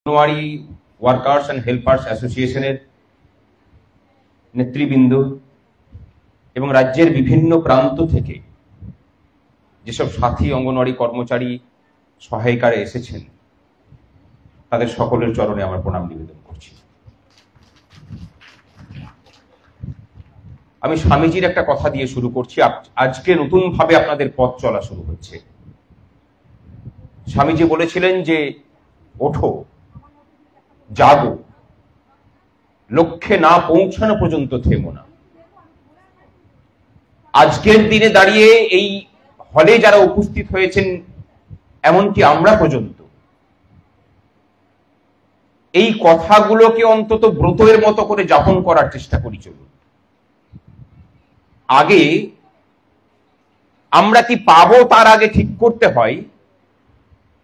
Anganwadi workers and helpers অ্যাসোসিয়েশনের নেতৃবৃন্দ এবং রাজ্যের বিভিন্ন প্রান্ত থেকে যেসব সাথী অঙ্গনওয়াড়ি কর্মচারী সহায়িকারে এসেছেন তাদের সকলের চরণে আমার প্রণাম নিবেদন করছি। আমি স্বামীজির একটা কথা দিয়ে শুরু করছি। আজকে নতুন ভাবে আপনাদের পথ চলা শুরু হচ্ছে। স্বামীজি বলেছিলেন যে ওঠো, জাগো, লক্ষ্যে না পৌঁছানো পর্যন্ত থেমো না। আজকের দিনে দাঁড়িয়ে এই হলে যারা উপস্থিত হয়েছেন এমনকি আমরা পর্যন্ত এই কথাগুলোকে অন্তত ব্রতের মতো করে যাপন করার চেষ্টা করি। চলুন, আগে আমরা কি পাবো তার আগে ঠিক করতে হয়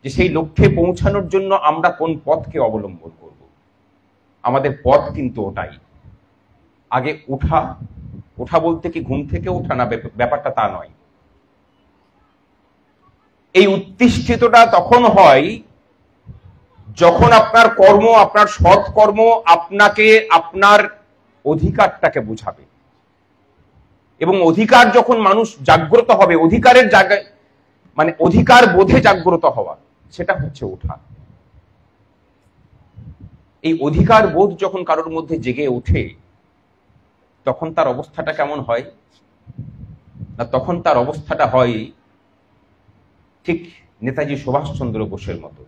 যে সেই লক্ষ্যে পৌঁছানোর জন্য আমরা কোন পথকে অবলম্বন করব। আমাদের পথ কিন্তু ওটাই। আগে ওঠা। ওঠা বলতে কি ঘুম থেকে ওঠা না, ব্যাপারটা তা নয়। এই উত্তিষ্ঠিতটা তখন হয় যখন আপনার কর্ম, আপনার সৎ কর্ম আপনাকে আপনার অধিকারটাকে বোঝাবে। এবং অধিকার যখন মানুষ জাগ্রত হবে, অধিকারের জায়গায় মানে অধিকার বোধে জাগ্রত হওয়া, সেটা হচ্ছে ওঠা। এই অধিকার বোধ যখন কারোর মধ্যে জেগে ওঠে তখন তার অবস্থাটা কেমন হয় না, তখন তার অবস্থাটা হয় ঠিক নেতাজি সুভাষচন্দ্র বোসের মতো।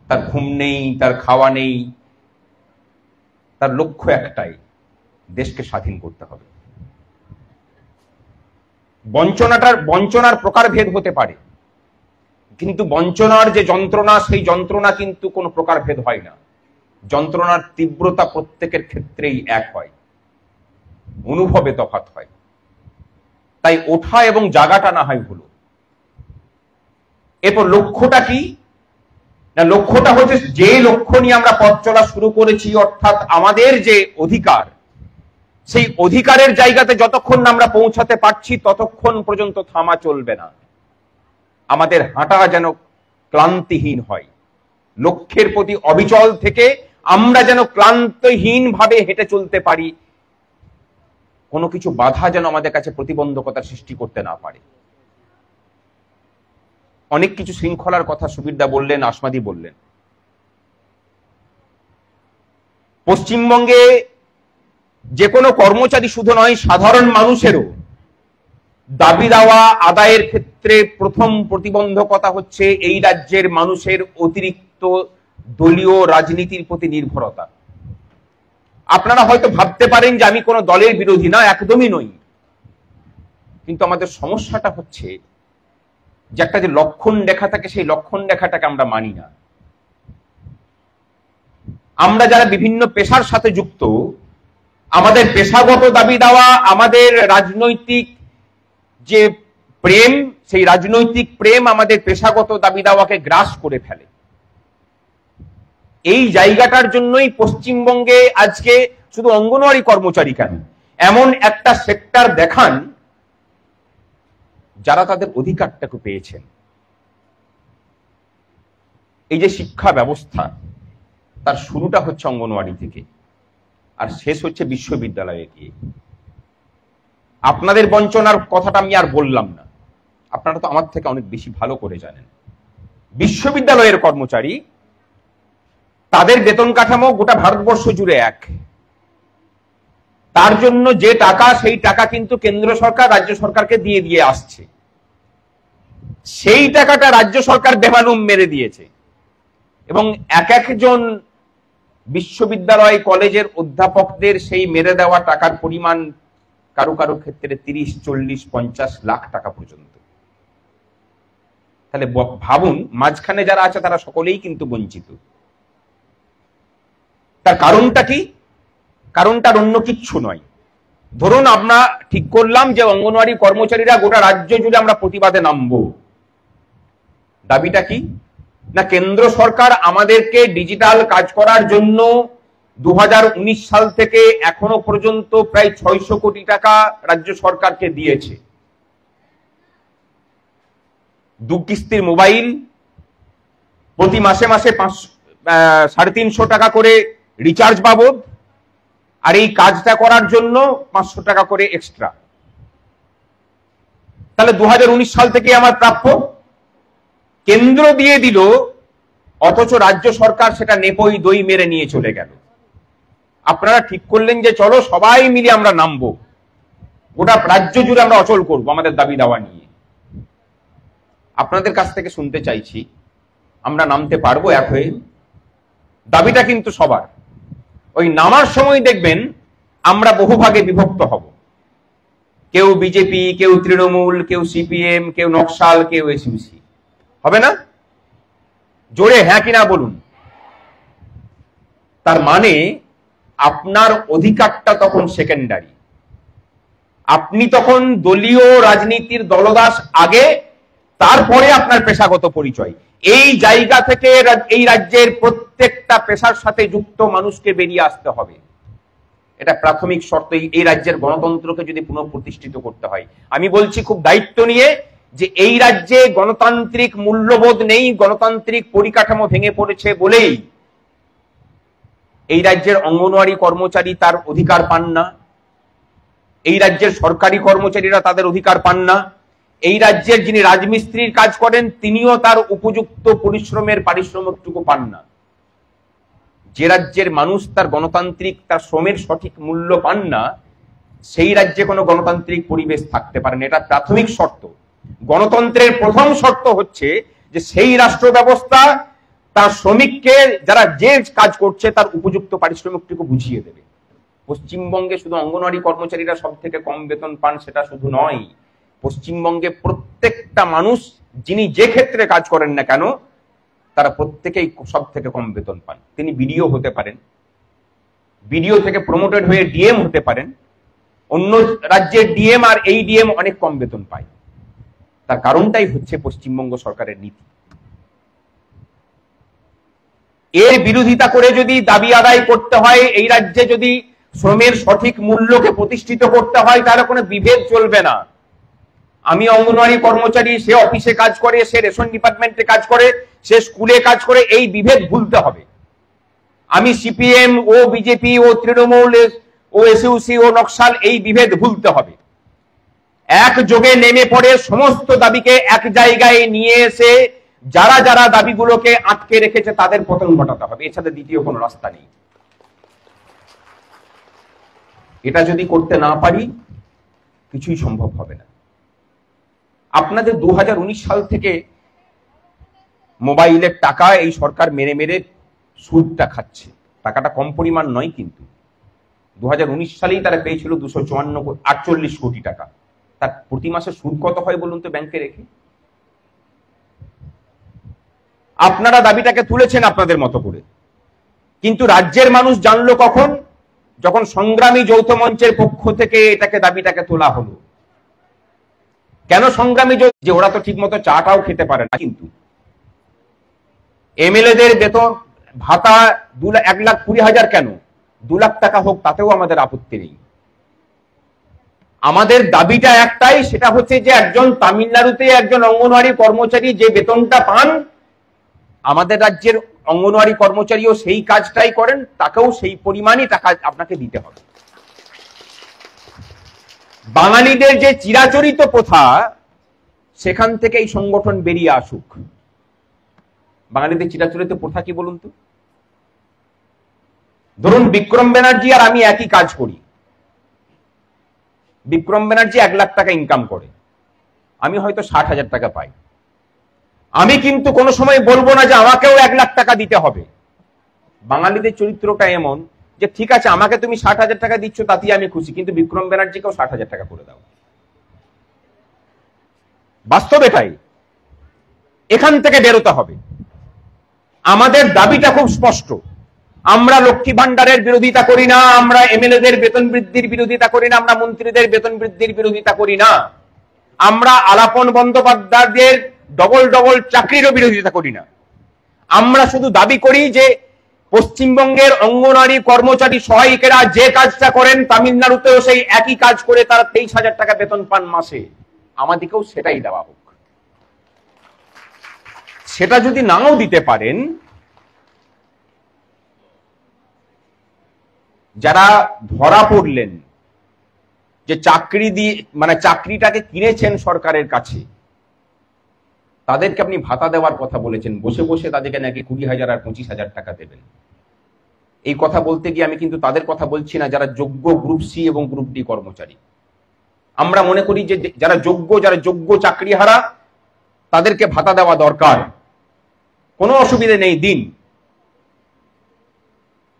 তার ঘুম নেই, তার খাওয়া নেই, তার লক্ষ্য একটাই, দেশকে স্বাধীন করতে হবে। বঞ্চনার প্রকারভেদ হতে পারে, কিন্তু বঞ্চনার যে যন্ত্রণা, সেই যন্ত্রণা কিন্তু কোনো প্রকারভেদ হয় না। যন্ত্রণার তীব্রতা প্রত্যেকের ক্ষেত্রেই এক হয়, অনুভবে তফাৎ হয়। তাই ওঠা এবং জাগাটা না হয় হলো। এরপর লক্ষ্যটা কি না, লক্ষ্যটা হচ্ছে যে লক্ষ্য নিয়ে আমরা পথ চলা শুরু করেছি, অর্থাৎ আমাদের যে অধিকার, সেই অধিকারের জায়গাতে যতক্ষণ আমরা পৌঁছাতে পারছি ততক্ষণ পর্যন্ত থামা চলবে না। আমাদের হাঁটা যেন ক্লান্তিহীন হয়। লক্ষ্যের প্রতি অবিচল থেকে আমরা যেন ক্লান্তহীন ভাবে হেঁটে চলতে পারি। কোনো কিছু বাধা যেন আমাদের কাছে প্রতিবন্ধকতা সৃষ্টি করতে না পারে। অনেক কিছু শৃঙ্খলার কথা সুবীরদা বললেন, আসমাদি বললেন। পশ্চিমবঙ্গে যে কোনো কর্মচারী শুধু নয়, সাধারণ মানুষেরও দাবি দাওয়া আদায়ের ক্ষেত্রে প্রথম প্রতিবন্ধকতা হচ্ছে এই রাজ্যের মানুষের অতিরিক্ত দলীয় রাজনীতির প্রতি নির্ভরতা। আপনারা হয়তো ভাবতে পারেন যে আমি কোনো দলের বিরোধী না, একদমই নই। কিন্তু আমাদের সমস্যাটা হচ্ছে যে একটা যে লক্ষণ রেখা থাকে, সেই লক্ষণ রেখাটাকে আমরা মানি না। আমরা যারা বিভিন্ন পেশার সাথে যুক্ত, আমাদের পেশাগত দাবি দেওয়া, আমাদের রাজনৈতিক যে প্রেম, সেই রাজনৈতিক প্রেম আমাদের পেশাগত দাবি দেওয়াকে গ্রাস করে ফেলে। এই জায়গাটার জন্যই পশ্চিমবঙ্গে আজকে শুধু অঙ্গনওয়াড়ি কর্মচারী কেন, এমন একটা সেক্টর দেখান যারা তাদের অধিকারটাকে পেয়েছেন। এই যে শিক্ষা ব্যবস্থা, তার শুরুটা হচ্ছে অঙ্গনওয়াড়ি থেকে আর শেষ হচ্ছে বিশ্ববিদ্যালয়ে গিয়ে। আপনাদের বঞ্চনার কথাটা আমি আর বললাম না, আপনারা তো আমার থেকে অনেক বেশি ভালো করে জানেন। বিশ্ববিদ্যালয়ের কর্মচারী, তাদের বেতন কাঠামো গোটা ভারতবর্ষ জুড়ে এক। তার জন্য যে টাকা, সেই টাকা কিন্তু কেন্দ্র সরকার রাজ্য সরকারকে দিয়ে দিয়ে আসছে। সেই টাকাটা রাজ্য সরকার বেমালুম মেরে দিয়েছে এবং এক একজন বিশ্ববিদ্যালয় কলেজের অধ্যাপকদের সেই মেরে দেওয়া টাকার পরিমাণ কারো কারো ক্ষেত্রে 30, 40, 50 লাখ টাকা পর্যন্ত। তাহলে ভাবুন, মাঝখানে যারা আছে তারা সকলেই কিন্তু বঞ্চিত। তার কারণটা কি? কারণটার অন্য কিচ্ছু নয়। ধরুন আমরা ঠিক করলাম যে অঙ্গনওয়াড়ি কর্মচারীরা গোটা রাজ্য জুড়ে আমরা প্রতিবাদে নামবো। দাবিটা কি না, কেন্দ্র সরকার আমাদেরকে ডিজিটাল কাজ করার জন্য 2019 সাল থেকে এখনো পর্যন্ত প্রায় 600 কোটি টাকা রাজ্য সরকারকে দিয়েছে। 2 কিস্তির মোবাইল, প্রতি মাসে মাসে 350 টাকা করে রিচার্জ বাবদ, আর এই কাজটা করার জন্য 500 টাকা করে এক্সট্রা। তাহলে 2019 সাল থেকে আমার প্রাপ্য, কেন্দ্র দিয়ে দিল, অথচ রাজ্য সরকার সেটা নেপই দই মেরে নিয়ে চলে গেল। আপনারা ঠিক করলেন যে চলো সবাই মিলে আমরা নামবো, গোটা রাজ্য জুড়ে আমরা অচল করব আমাদের দাবি দাওয়া নিয়ে। আপনাদের কাছ থেকে শুনতে চাইছি, আমরা নামতে পারবো এক হয়ে? দাবিটা কিন্তু সবার। ওই নামার সময় দেখবেন আমরা বহু ভাগে বিভক্ত হব, কেউ বিজেপি, কেউ তৃণমূল, কেউ সিপিএম, কেউ নকশাল, কেউ এসইউসি। হবে না? জোরে হ্যাঁ কিনা বলুন। তার মানে আপনার অধিকারটা তখন সেকেন্ডারি। আপনি তখন দলীয় রাজনীতির দলদাস আগে, তারপরে আপনার পেশাগত পরিচয়। এই জায়গা থেকে এই রাজ্যের প্রত্যেকটা পেশার সাথে যুক্ত মানুষকে বেরিয়ে আসতে হবে। এটা প্রাথমিক শর্ত এই রাজ্যের গণতন্ত্রকে যদি পুনঃপ্রতিষ্ঠিত করতে হয়। আমি বলছি খুব দায়িত্ব নিয়ে যে এই রাজ্যে গণতান্ত্রিক মূল্যবোধ নেই, গণতান্ত্রিক পরিকাঠামো ভেঙে পড়েছে বলেই এই রাজ্যের অঙ্গনওয়াড়ি কর্মচারী তার অধিকার পান না, এই রাজ্যের সরকারি কর্মচারীরা তাদের অধিকার পান না, এই রাজ্যের যিনি রাজমিস্ত্রির কাজ করেন তিনিও তার উপযুক্ত পরিশ্রমের পারিশ্রমিকটুকু পান না। যে রাজ্যের মানুষ তার গণতান্ত্রিক তার শ্রমের সঠিক মূল্য পান না, সেই রাজ্যে কোনো গণতান্ত্রিক পরিবেশ থাকতে পারে না। এটা প্রাথমিক শর্ত। গণতন্ত্রের প্রথম শর্ত হচ্ছে যে সেই রাষ্ট্র ব্যবস্থা তার শ্রমিককে, যারা যে কাজ করছে, তার উপযুক্ত পারিশ্রমিকটুকু বুঝিয়ে দেবে। পশ্চিমবঙ্গে শুধু অঙ্গনওয়াড়ি কর্মচারীরা সব থেকে কম বেতন পান সেটা শুধু নয়, পশ্চিমবঙ্গে প্রত্যেকটা মানুষ যিনি যে ক্ষেত্রে কাজ করেন না কেন, তারা প্রত্যেকেই সব থেকে কম বেতন পান। তিনি বিডিও হতে পারেন, বিডিও থেকে প্রমোটেড হয়ে ডিএম হতে পারেন। অন্য রাজ্যের ডিএম আর এই ডিএম অনেক কম বেতন পায়। তার কারণটাই হচ্ছে পশ্চিমবঙ্গ সরকারের নীতি। এর বিরোধিতা করে যদি দাবি আদায় করতে হয়, এই রাজ্যে যদি শ্রমের সঠিক মূল্যকে প্রতিষ্ঠিত করতে হয়, তাহলে কোনো বিভেদ চলবে না। আমি অঙ্গনওয়াড়ি কর্মচারী, সে অফিসে কাজ করে, সে রেশন ডিপার্টমেন্টে কাজ করে, সে স্কুলে কাজ করে, এই বিভেদ ভুলতে হবে। আমি সিপিএম ও বিজেপি ও তৃণমূল ও এসইউসি ও নকশাল, এই বিভেদ ভুলতে হবে। একযোগে নেমে পড়ে সমস্ত দাবিকে এক জায়গায় নিয়ে এসে যারা যারা দাবিগুলোকে আটকে রেখেছে তাদের পতন ঘটাতে হবে। এছাড়া দ্বিতীয় কোনো রাস্তা নেই। এটা যদি করতে না পারি, কিছুই সম্ভব হবে না। আপনাদের 2019 সাল থেকে মোবাইলের টাকা এই সরকার মেরে মেরে সুদটা খাচ্ছে। টাকাটা কম পরিমাণ নয়, কিন্তু 2019 সালেই তারা পেয়েছিল 248 কোটি টাকা। তার প্রতি মাসে সুদ কত হয় বলুন তো ব্যাংকে রেখে? আপনারা দাবিটাকে তুলেছেন আপনাদের মতো করে, কিন্তু রাজ্যের মানুষ জানলো কখন? যখন সংগ্রামী যৌথ মঞ্চের পক্ষ থেকে দাবিটাকে তোলা হলো। কেন সংগ্রামী? যে ওরা তো ঠিক মতো চাটাও খেতে পারে না, কিন্তু এমএলএদের বেতন ভাতা 1,20,000 কেন, 2 লাখ টাকা হোক, তাতেও আমাদের আপত্তি নেই। আমাদের দাবিটা একটাই, সেটা হচ্ছে যে একজন তামিলনাড়ুতে একজন অঙ্গনওয়াড়ি কর্মচারী যে বেতনটা পান, আমাদের রাজ্যের অঙ্গনওয়াড়ি কর্মচারীও সেই কাজটাই করেন, তাকেও সেই পরিমাণই টাকা আপনাকে দিতে হবে। বাঙালিদের যে চিরাচরিত প্রথা, সেখান থেকে এই সংগঠন বেরিয়ে আসুক। বাঙালিদের চিরাচরিত প্রথা কি বলুন তো? ধরুন বিক্রম ব্যানার্জি আর আমি একই কাজ করি। বিক্রম ব্যানার্জি 1 লাখ টাকা ইনকাম করে, আমি হয়তো 60,000 টাকা পাই। আমি কিন্তু কোনো সময় বলবো না যে আমাকেও 1 লাখ টাকা দিতে হবে। বাঙালিদের চরিত্রটা এমন যে ঠিক আছে, আমাকে তুমি 60,000 টাকা দিচ্ছ, তাতেই আমি খুশি, কিন্তু বিক্রম ব্যানার্জিকেও 60,000 টাকা করে দাও। বাস্তব এটাই। এখান থেকে বেরোতে হবে। আমাদের দাবিটা খুব স্পষ্ট। আমরা লক্ষ্মী ভান্ডারের বিরোধিতা করি না, আমরা এমএলএদের বেতন বৃদ্ধির বিরোধিতা করি না, আমরা মন্ত্রীদের বেতন বৃদ্ধির বিরোধিতা করি না, আমরা আলাপন বন্দ্যোপাধ্যায়দের ডবল ডবল চাকরিরও বিরোধিতা করি না। আমরা শুধু দাবি করি যে পশ্চিমবঙ্গের অঙ্গনওয়াড়ি কর্মচারী সহায়িকেরা যে কাজটা করেন, তামিলনাড়ুতেও সেই একই কাজ করে তারা 23,000 টাকা বেতন পান মাসে। আমাদেরকেও সেটাই দেওয়া হোক। সেটা যদি নাও দিতে পারেন, যারা ধরা পড়লেন যে চাকরি দিয়ে মানে চাকরিটাকে কিনেছেন সরকারের কাছে, তাদেরকে আপনি ভাতা দেওয়ার কথা বলেছেন, বসে বসে তাদেরকে নাকি 20,000 আর 25,000 টাকা দেবেন। এই কথা বলতে গিয়ে আমি কিন্তু তাদের কথা বলছি না যারা যোগ্য গ্রুপ সি এবং গ্রুপ ডি কর্মচারী। আমরা মনে করি যে যারা যোগ্য চাকরিহারা তাদেরকে ভাতা দেওয়া দরকার, কোনো অসুবিধা নেই, দিন,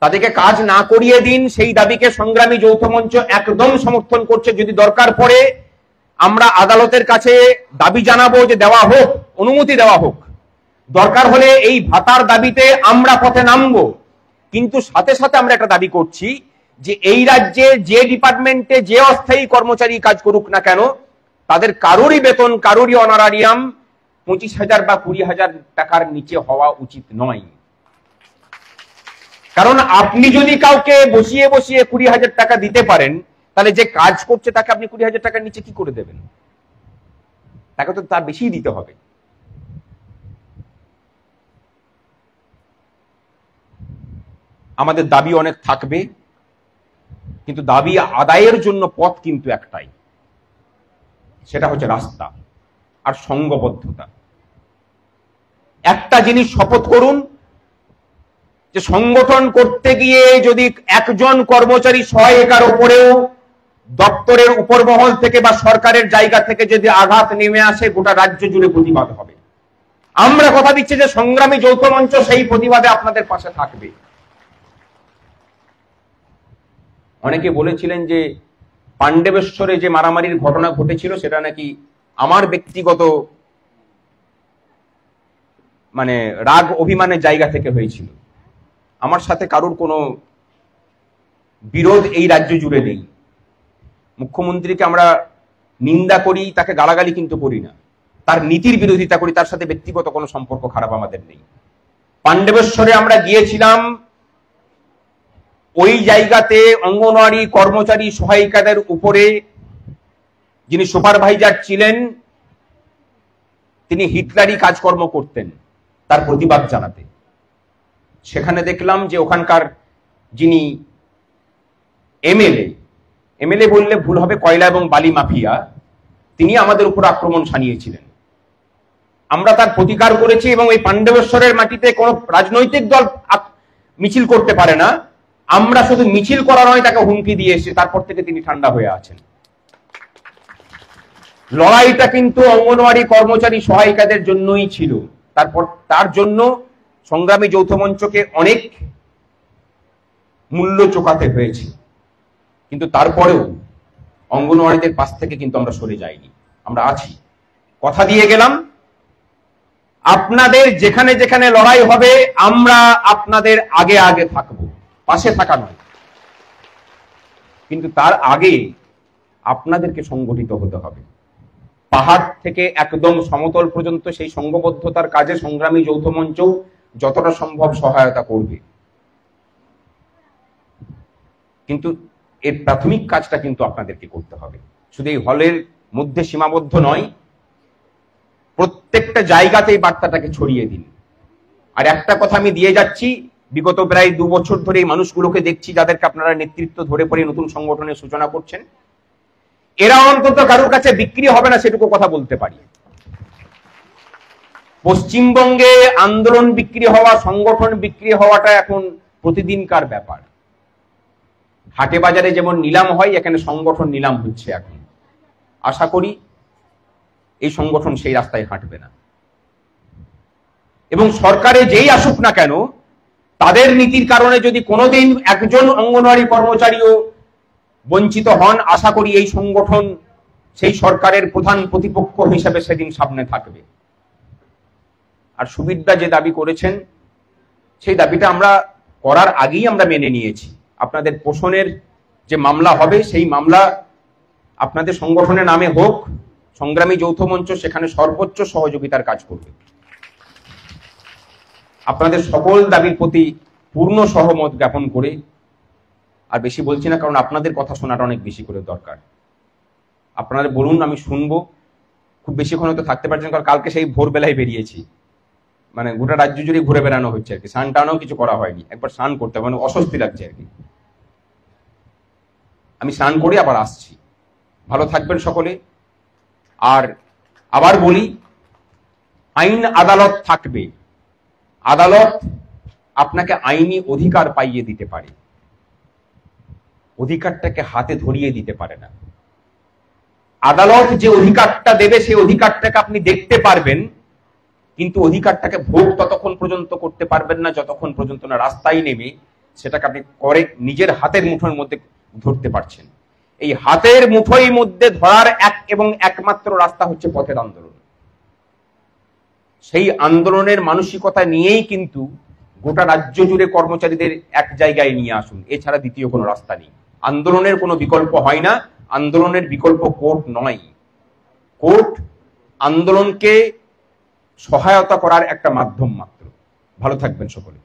তাদেরকে কাজ না করিয়ে দিন। সেই দাবিকে সংগ্রামী যৌথ মঞ্চ একদম সমর্থন করছে। যদি দরকার পড়ে আমরা আদালতের কাছে দাবি জানাবো যে দেওয়া হোক, অনুমতি দেওয়া হোক। দরকার হলে এই ভাতার দাবিতে আমরা পথে নামবো। কিন্তু সাথে সাথে আমরা একটা দাবি করছি যে এই রাজ্যে যে ডিপার্টমেন্টে যে অস্থায়ী কর্মচারী কাজ করুক না কেন, তাদের কারোরই বেতন, কারোরই অনারারিয়াম 25,000 বা 20,000 টাকার নিচে হওয়া উচিত নয়। কারণ আপনি যদি কাউকে বসিয়ে বসিয়ে 20,000 টাকা দিতে পারেন, তাহলে যে কাজ করছে তাকে আপনি 20,000 টাকার নিচে কি করে দেবেন? তাকে তো তার বেশি দিতে হবে। আমাদের দাবি অনেক থাকবে, কিন্তু দাবি আদায়ের জন্য পথ কিন্তু একটাই, সেটা হচ্ছে রাস্তা আর সংঘবদ্ধতা। একটা জিনিস শপথ করুন যে সংগঠন করতে গিয়ে যদি একজন কর্মচারী সহায়িকার উপরেও দপ্তরের উপর মহল থেকে বা সরকারের জায়গা থেকে যদি আঘাত নেমে আসে, গোটা রাজ্য জুড়ে প্রতিবাদ হবে। আমরা কথা দিচ্ছি যে সংগ্রামী যৌথ মঞ্চ সেই প্রতিবাদে আপনাদের পাশে থাকবে। অনেকে বলেছিলেন যে পাণ্ডবেশ্বরে যে মারামারির ঘটনা ঘটেছিল সেটা নাকি আমার ব্যক্তিগত মানে রাগ অভিমানের জায়গা থেকে হয়েছিল। আমার সাথে কারোর কোনো বিরোধ এই রাজ্য জুড়ে নেই। মুখ্যমন্ত্রীকে আমরা নিন্দা করি, তাকে গালাগালি কিন্তু করি না, তার নীতির বিরোধিতা করি, তার সাথে ব্যক্তিগত কোনো সম্পর্ক খারাপ আমাদের নেই। পাণ্ডবেশ্বরে আমরা গিয়েছিলাম, ওই জায়গাতে অঙ্গনওয়াড়ি কর্মচারী সহায়িকাদের উপরে যিনি সুপারভাইজার ছিলেন তিনি হিটলারি কাজকর্ম করতেন, তার প্রতিবাদ জানাতে। সেখানে দেখলাম যে ওখানকার যিনি এমএলএ বললে ভুল হবে, কয়লা এবং বালি মাফিয়া, তিনি আমাদের উপর আক্রমণ শানিয়েছিলেন। আমরা তার প্রতিকার করেছি এবং এই পাণ্ডবেশ্বরের মাটিতে কোনো রাজনৈতিক দল মিছিল করতে পারে না। আমরা শুধু মিছিল করা নয়, তাকে হুমকি দিয়ে এসেছি, তারপর থেকে তিনি ঠান্ডা হয়ে আছেন। লড়াইটা কিন্তু অঙ্গনওয়াড়ি কর্মচারী সহায়িকাদের জন্যই ছিল। তার জন্য সংগ্রামী যৌথ মঞ্চকে অনেক মূল্য চোকাতে হয়েছে, কিন্তু তারপরেও অঙ্গনওয়াড়িদের পাশ থেকে কিন্তু আমরা সরে যাইনি, আমরা আছি। কথা দিয়ে গেলাম, আপনাদের যেখানে যেখানে লড়াই হবে আমরা আপনাদের আগে আগে থাকবো, পাশে থাকা নয়। কিন্তু তার আগে আপনাদেরকে সংগঠিত হতে হবে। পাহাড় থেকে একদম সমতল পর্যন্ত সেই সংঘবদ্ধতার কাজে সংগ্রামী যৌথ মঞ্চ যতটা সম্ভব সহায়তা করবে। কিন্তু এর প্রাথমিক কাজটা কিন্তু আপনাদেরকে করতে হবে। শুধু এই হলের মধ্যে সীমাবদ্ধ নয়, প্রত্যেকটা জায়গাতেই বার্তাটাকে ছড়িয়ে দিন। আর একটা কথা আমি দিয়ে যাচ্ছি, বিগত প্রায় 2 বছর ধরে এই মানুষগুলোকে দেখছি যাদেরকে আপনারা নেতৃত্ব ধরে পড়ে নতুন সংগঠনের সূচনা করছেন, এরা অন্তত কারোর কাছে বিক্রি হবে না সেটুকু কথা বলতে পারি। পশ্চিমবঙ্গে আন্দোলন বিক্রি হওয়া, সংগঠন বিক্রি হওয়াটা এখন প্রতিদিনকার ব্যাপার। হাটে বাজারে যেমন নিলাম হয়, এখানে সংগঠন নিলাম হচ্ছে এখন। আশা করি এই সংগঠন সেই রাস্তায় হাঁটবে না, এবং সরকারে যেই আসুক না কেন তাদের নীতির কারণে যদি কোনোদিন একজন অঙ্গনওয়াড়ি কর্মচারীও বঞ্চিত হন, আশা করি এই সংগঠন সেই সরকারের প্রধান প্রতিপক্ষ হিসেবে সেদিন সামনে থাকবে। আর সুবিরদা যে দাবি করেছেন সেই দাবিটা আমরা করার আগেই আমরা মেনে নিয়েছি। আপনাদের পোষণের যে মামলা হবে সেই মামলা আপনাদের সংগঠনের নামে হোক, সংগ্রামী যৌথ মঞ্চ সেখানে সর্বোচ্চ সহযোগিতার কাজ করবে। আপনাদের সকল দাবির প্রতি পূর্ণ সহমত জ্ঞাপন করে আর বেশি বলছি না, কারণ আপনাদের কথা শোনাটা অনেক বেশি করে দরকার। আপনারা বলুন, আমি শুনবো। খুব বেশিক্ষণ হয়তো থাকতে পারছেন, কারণ কালকে সেই ভোরবেলায় বেরিয়েছি, মানে গোটা রাজ্য জুড়ে ঘুরে বেড়ানো হচ্ছে আর কি। স্নান টানও কিছু করা হয়নি, একবার স্নান করতে হবে, মানে অস্বস্তি লাগছে আর কি। আমি স্নান করে আবার আসছি। ভালো থাকবেন সকলে। আর আবার বলি, আইন আদালত থাকবে, আদালত আপনাকে আইনি অধিকার পাইয়ে দিতে পারে, অধিকারটাকে হাতে ধরিয়ে দিতে পারে না। আদালত যে অধিকারটা দেবে সেই অধিকারটাকে আপনি দেখতে পারবেন, কিন্তু অধিকারটাকে ভোগ ততক্ষণ পর্যন্ত করতে পারবেন না যতক্ষণ পর্যন্ত না রাস্তায় নেমে সেটাকে আপনি করে নিজের হাতের মুঠোর মধ্যে ধরতে পারছেন। এই হাতের মুঠোর মধ্যে ধরার এক এবং একমাত্র রাস্তা হচ্ছে পথের আন্দোলন। সেই আন্দোলনের মানসিকতা নিয়েই কিন্তু গোটা রাজ্য জুড়ে কর্মচারীদের এক জায়গায় নিয়ে আসুন, এছাড়া দ্বিতীয় কোনো রাস্তা নেই। আন্দোলনের কোনো বিকল্প হয় না, আন্দোলনের বিকল্প কোর্ট নয়। কোর্ট আন্দোলনকে সহায়তা করার একটা মাধ্যম মাত্র। ভালো থাকবেন সকলে।